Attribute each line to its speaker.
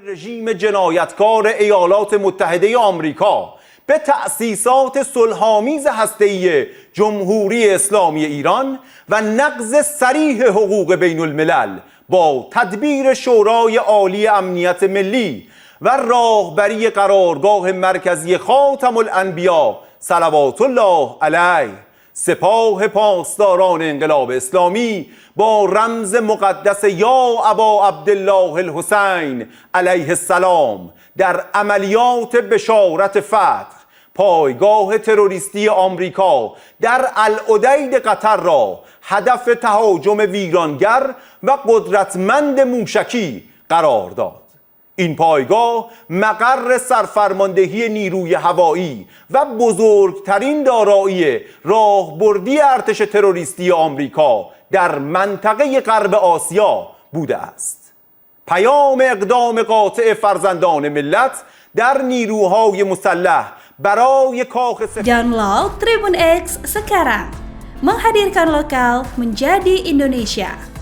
Speaker 1: رژیم جنایتکار ایالات متحده آمریکا به تأسیسات صلح‌آمیز هسته‌ای جمهوری اسلامی ایران و نقض صریح حقوق بین الملل با تدبیر شورای عالی امنیت ملی و راهبری قرارگاه مرکزی خاتم الانبیا صلوات الله علیه، سپاه پاسداران انقلاب اسلامی با رمز مقدس یا ابا عبدالله الحسین علیه السلام در عملیات بشارت فتح پایگاه تروریستی آمریکا در العدید قطر را هدف تهاجم ویرانگر و قدرتمند موشکی قرار داد. این پایگاه مقر سرفرماندهی نیروی هوایی و بزرگترین دارایی راهبردی ارتش تروریستی آمریکا در منطقه غرب آسیا بوده است. پیام اقدام قاطع فرزندان ملت در نیروهای مسلح برای کاخ
Speaker 2: Download Tribun X sekarang, menghadirkan lokal menjadi Indonesia.